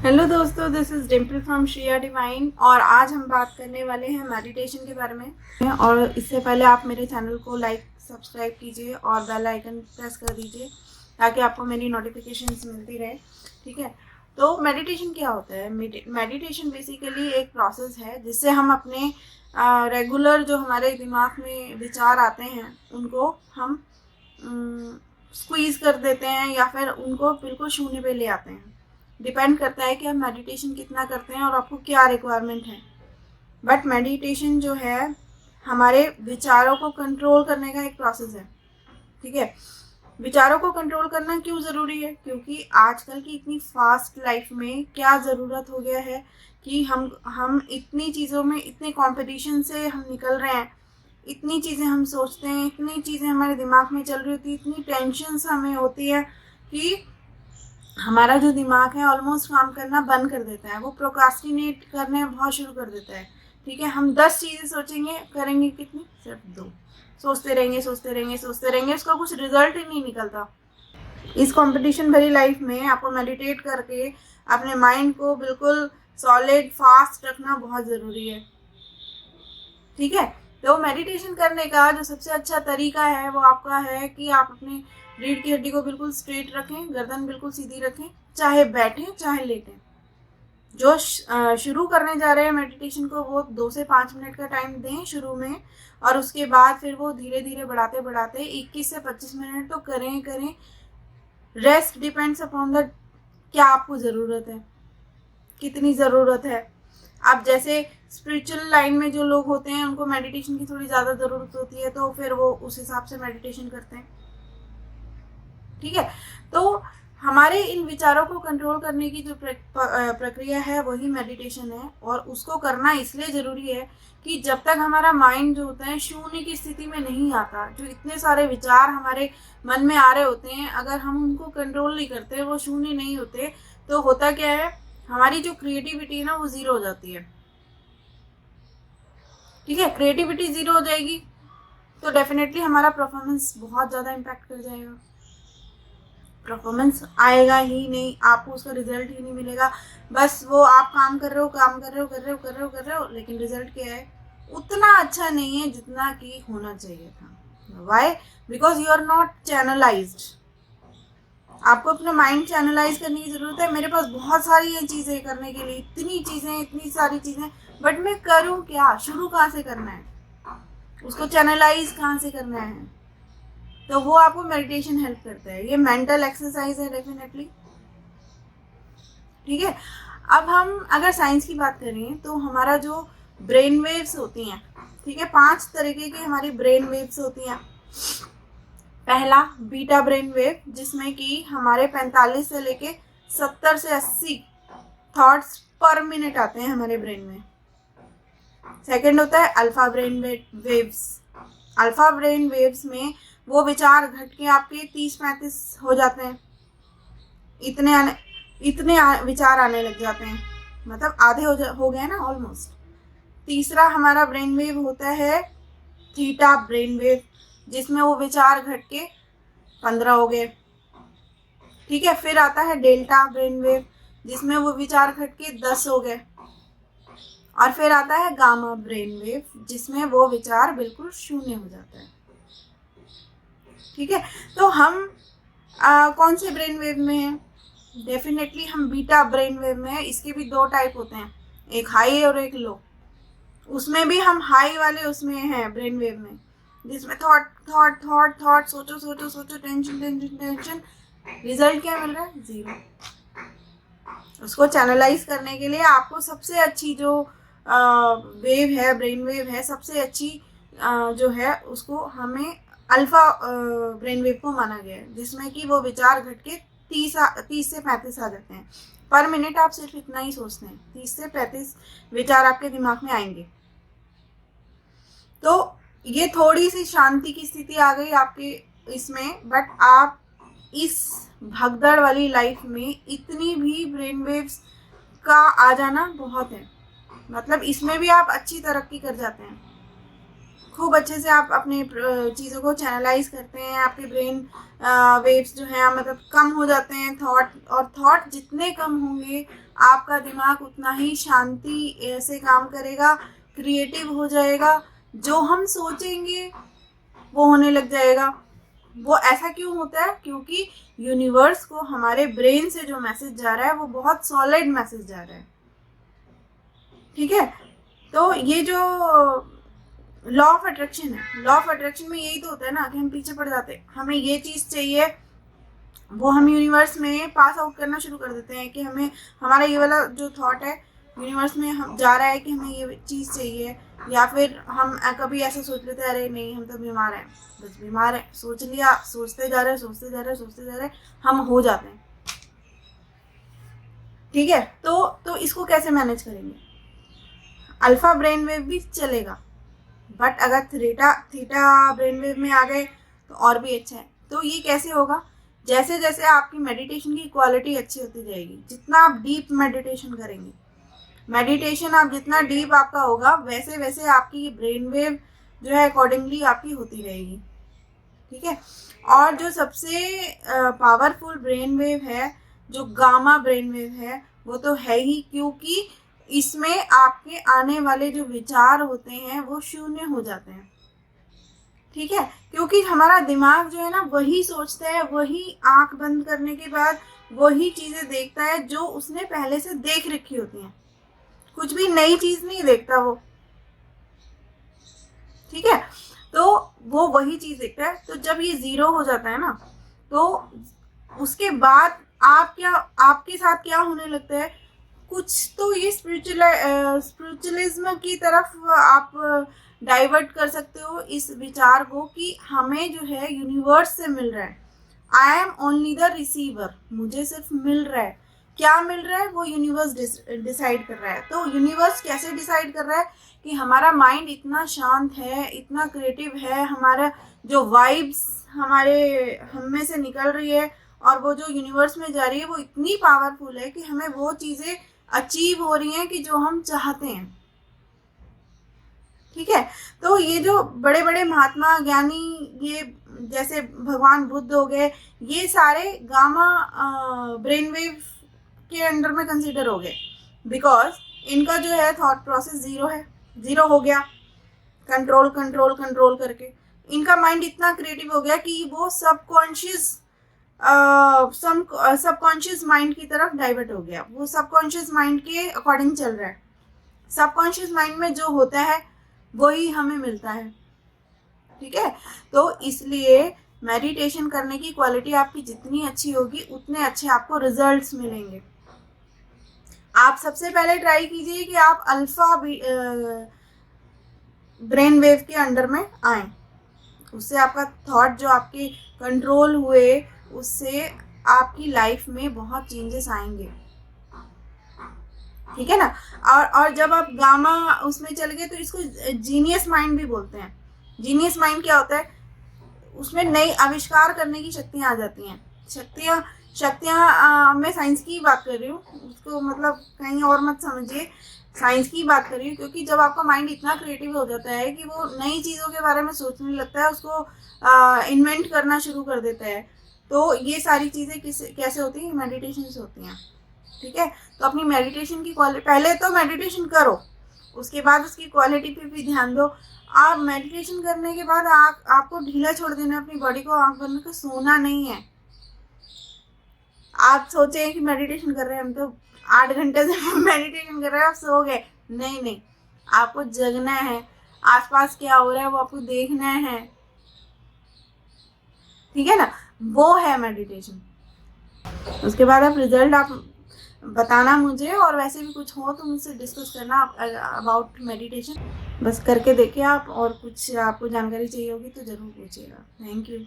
Hello दोस्तों, this is Dimple from Shreya divine और आज हम बात करने वाले हैं मेडिटेशन के बारे में। और इससे पहले आप मेरे चैनल को लाइक सब्सक्राइब कीजिए और बेल आइकन प्रेस कर दीजिए ताकि आपको मेरी नोटिफिकेशंस मिलती रहे। ठीक है, तो मेडिटेशन क्या होता है? मेडिटेशन बेसिकली एक प्रोसेस है जिससे हम अपने रेगुलर जो हमारे दिमाग में विचार आते हैं उनको हम स्क्वीज़ कर देते हैं या फिर उनको बिल्कुल शून्य पे ले आते हैं। डिपेंड करता है कि आप मेडिटेशन कितना करते हैं और आपको क्या रिक्वायरमेंट है। बट मेडिटेशन जो है हमारे विचारों को कंट्रोल करने का एक प्रोसेस है। ठीक है, विचारों को कंट्रोल करना क्यों ज़रूरी है? क्योंकि आजकल की इतनी फास्ट लाइफ में क्या ज़रूरत हो गया है कि हम इतनी चीज़ों में, इतने कंपटीशन से हम निकल रहे हैं, इतनी चीज़ें हम सोचते हैं, इतनी चीज़ें हमारे दिमाग में चल रही होती है, इतनी टेंशन हमें होती है कि हमारा जो दिमाग है ऑलमोस्ट काम करना बंद कर देता है। वो प्रोक्रास्टिनेट करने बहुत शुरू कर देता है। ठीक है, हम 10 चीज़ें सोचेंगे, करेंगे कितनी? सिर्फ 2। सोचते रहेंगे सोचते रहेंगे सोचते रहेंगे, उसका कुछ रिजल्ट ही नहीं निकलता। इस कंपटीशन भरी लाइफ में आपको मेडिटेट करके अपने माइंड को बिल्कुल सॉलिड फास्ट रखना बहुत ज़रूरी है। ठीक है, तो मेडिटेशन करने का जो सबसे अच्छा तरीका है वो आपका है कि आप अपने रीढ़ की हड्डी को बिल्कुल स्ट्रेट रखें, गर्दन बिल्कुल सीधी रखें, चाहे बैठें चाहे लेटें। जो शुरू करने जा रहे हैं मेडिटेशन को वो 2 से 5 मिनट का टाइम दें शुरू में, और उसके बाद फिर वो धीरे धीरे बढ़ाते बढ़ाते 21 से 25 मिनट तो करें। रेस्ट डिपेंड्स अपॉन द क्या आपको ज़रूरत है, कितनी ज़रूरत है। आप जैसे स्पिरिचुअल लाइन में जो लोग होते हैं उनको मेडिटेशन की थोड़ी ज़्यादा ज़रूरत होती है तो फिर वो उस हिसाब से मेडिटेशन करते हैं। ठीक है, तो हमारे इन विचारों को कंट्रोल करने की जो प्रक्रिया है वही मेडिटेशन है। और उसको करना इसलिए ज़रूरी है कि जब तक हमारा माइंड जो होता है शून्य की स्थिति में नहीं आता, जो इतने सारे विचार हमारे मन में आ रहे होते हैं, अगर हम उनको कंट्रोल नहीं करते, वो शून्य नहीं होते, तो होता क्या है, हमारी जो क्रिएटिविटी है ना वो ज़ीरो हो जाती है। ठीक है, क्रिएटिविटी ज़ीरो हो जाएगी तो डेफिनेटली हमारा परफॉर्मेंस बहुत ज़्यादा इम्पैक्ट कर जाएगा। परफॉर्मेंस आएगा ही नहीं, आपको उसका रिजल्ट ही नहीं मिलेगा। बस वो आप काम कर रहे हो, लेकिन रिजल्ट क्या है? उतना अच्छा नहीं है जितना कि होना चाहिए था। Why? Because you are not channelised. आपको अपना माइंड चैनलाइज करने की ज़रूरत है। मेरे पास बहुत सारी ये चीज़ें करने के लिए, इतनी चीज़ें, इतनी सारी चीज़ें, बट मैं करूँ क्या? शुरू कहाँ से करना है? उसको चैनलाइज कहाँ से करना है? तो वो आपको मेडिटेशन हेल्प करता है। ये मेंटल एक्सरसाइज है डेफिनेटली। ठीक है, अब हम अगर साइंस की बात करें तो हमारा जो ब्रेन वेव्स होती हैं, ठीक है, 5 तरीके की हमारी ब्रेन वेव्स होती हैं। पहला बीटा ब्रेन वेव, जिसमें कि हमारे 45 से लेके 70 से 80 थॉट्स पर मिनट आते हैं हमारे ब्रेन में। सेकंड होता है alpha brain waves. Alpha brain waves में वो विचार घट के आपके 30-35 हो जाते हैं। इतने विचार आने लग जाते हैं, मतलब आधे हो गए ना ऑलमोस्ट। तीसरा हमारा ब्रेन वेव होता है थीटा ब्रेन वेव, जिसमें वो विचार घट के 15 हो गए। ठीक है, फिर आता है डेल्टा ब्रेन वेव, जिसमें वो विचार घट के 10 हो गए। और फिर आता है गामा ब्रेन वेव, जिसमें वो विचार बिल्कुल शून्य हो जाता है। ठीक है, तो हम कौन से ब्रेन वेव में हैं? डेफिनेटली हम बीटा ब्रेन वेव में है। इसके भी 2 टाइप होते हैं, एक हाई और एक लो। उसमें भी हम हाई वाले उसमें हैं ब्रेन वेव में, जिसमें थॉट थॉट थॉट थॉट, सोचो सोचो सोचो, टेंशन टेंशन टेंशन, रिजल्ट क्या मिल रहा है? 0। उसको चैनलाइज करने के लिए आपको सबसे अच्छी जो वेव है, ब्रेन वेव है, सबसे अच्छी जो है उसको हमें अल्फा ब्रेन वेव को माना गया है, जिसमें कि वो विचार घट के 30 से 35 आ जाते हैं पर मिनट। आप सिर्फ इतना ही सोचते हैं, 30 से 35 विचार आपके दिमाग में आएंगे। तो ये थोड़ी सी शांति की स्थिति आ गई आपके इसमें। बट आप इस भगदड़ वाली लाइफ में इतनी भी ब्रेन वेव्स का आ जाना बहुत है, मतलब इसमें भी आप अच्छी तरक्की कर जाते हैं। खूब अच्छे से आप अपने चीज़ों को चैनलाइज करते हैं, आपके ब्रेन वेव्स जो हैं मतलब कम हो जाते हैं, थॉट जितने कम होंगे आपका दिमाग उतना ही शांति से काम करेगा, क्रिएटिव हो जाएगा, जो हम सोचेंगे वो होने लग जाएगा। वो ऐसा क्यों होता है? क्योंकि यूनिवर्स को हमारे ब्रेन से जो मैसेज जा रहा है वो बहुत सॉलिड मैसेज जा रहा है। ठीक है, तो ये जो लॉ ऑफ अट्रैक्शन है, लॉ ऑफ अट्रैक्शन में यही तो होता है ना कि हम पीछे पड़ जाते हैं, हमें ये चीज़ चाहिए, वो हम यूनिवर्स में पास आउट करना शुरू कर देते हैं कि हमें हमारा ये वाला जो थॉट है यूनिवर्स में हम जा रहा है कि हमें ये चीज़ चाहिए, या फिर हम कभी ऐसा सोच लेते हैं अरे नहीं हम तो बीमार हैं, बस बीमार है, सोच लिया, सोचते जा रहे सोचते जा रहे हम हो जाते हैं। ठीक है, तो इसको कैसे मैनेज करेंगे? अल्फा ब्रेन वेव भी चलेगा, बट अगर थीटा ब्रेन वेव में आ गए तो और भी अच्छा है। तो ये कैसे होगा? जैसे जैसे आपकी मेडिटेशन की क्वालिटी अच्छी होती जाएगी, जितना आप डीप मेडिटेशन करेंगे, मेडिटेशन आप जितना डीप आपका होगा वैसे वैसे आपकी ब्रेन वेव जो है अकॉर्डिंगली आपकी होती रहेगी। ठीक है, और जो सबसे पावरफुल ब्रेन वेव है जो गामा ब्रेन वेव है वो तो है ही, क्योंकि इसमें आपके आने वाले जो विचार होते हैं वो शून्य हो जाते हैं। ठीक है, क्योंकि हमारा दिमाग जो है ना वही सोचता है, वही आंख बंद करने के बाद वही चीजें देखता है जो उसने पहले से देख रखी होती हैं, कुछ भी नई चीज नहीं देखता वो। ठीक है, तो वो वही चीज देखता है। तो जब ये 0 हो जाता है ना तो उसके बाद आपके साथ क्या होने लगता है, कुछ तो ये स्पिरिचुअलिज्म की तरफ आप डाइवर्ट कर सकते हो इस विचार को कि हमें जो है यूनिवर्स से मिल रहा है, I am only the receiver, मुझे सिर्फ मिल रहा है। क्या मिल रहा है? वो यूनिवर्स डिसाइड कर रहा है। तो यूनिवर्स कैसे डिसाइड कर रहा है कि हमारा माइंड इतना शांत है, इतना क्रिएटिव है, हमारा जो वाइब्स हम में से निकल रही है और वो जो यूनिवर्स में जा रही है वो इतनी पावरफुल है कि हमें वो चीज़ें अचीव हो रही हैं कि जो हम चाहते हैं। ठीक है, तो ये जो बड़े बड़े महात्मा ज्ञानी, ये जैसे भगवान बुद्ध हो गए, ये सारे गामा ब्रेन वेव के अंडर में कंसीडर हो गए, बिकॉज इनका जो है थॉट प्रोसेस 0 है, 0 हो गया, कंट्रोल कंट्रोल कंट्रोल करके इनका माइंड इतना क्रिएटिव हो गया कि वो सबकॉन्शियस माइंड की तरफ डाइवर्ट हो गया, वो सबकॉन्शियस माइंड के अकॉर्डिंग चल रहा है। सबकॉन्शियस माइंड में जो होता है वही हमें मिलता है। ठीक है, तो इसलिए मेडिटेशन करने की क्वालिटी आपकी जितनी अच्छी होगी उतने अच्छे आपको रिजल्ट्स मिलेंगे। आप सबसे पहले ट्राई कीजिए कि आप अल्फा ब्रेन वेव के अंडर में आए, उससे आपका थॉट जो आपके कंट्रोल हुए उससे आपकी लाइफ में बहुत चेंजेस आएंगे। ठीक है ना, और जब आप गामा उसमें चल गए तो इसको जीनियस माइंड भी बोलते हैं। जीनियस माइंड क्या होता है? उसमें नई आविष्कार करने की शक्तियाँ आ जाती हैं। शक्तियाँ मैं साइंस की बात कर रही हूँ, उसको मतलब कहीं और मत समझिए, साइंस की बात कर रही हूँ, क्योंकि जब आपका माइंड इतना क्रिएटिव हो जाता है कि वो नई चीज़ों के बारे में सोचने लगता है, उसको इन्वेंट करना शुरू कर देता है, तो ये सारी चीज़ें कैसे होती हैं? मेडिटेशन से होती हैं। ठीक है, तो अपनी मेडिटेशन की क्वालिटी, पहले तो मेडिटेशन करो, उसके बाद उसकी क्वालिटी पे भी ध्यान दो। आप मेडिटेशन करने के बाद आपको ढीला छोड़ देना, अपनी बॉडी को आंख बंद कर सोना नहीं है। आप सोचे कि मेडिटेशन कर रहे हैं, हम तो 8 घंटे से मेडिटेशन कर रहे हैं, आप सो गए। नहीं, आपको जगना है, आसपास क्या हो रहा है वो आपको देखना है। ठीक है ना, वो है मेडिटेशन। उसके बाद आप रिजल्ट आप बताना मुझे, और वैसे भी कुछ हो तो मुझसे डिस्कस करना अबाउट मेडिटेशन। बस करके देखिए आप, और कुछ आपको जानकारी चाहिए होगी तो ज़रूर पूछिएगा। Thank you.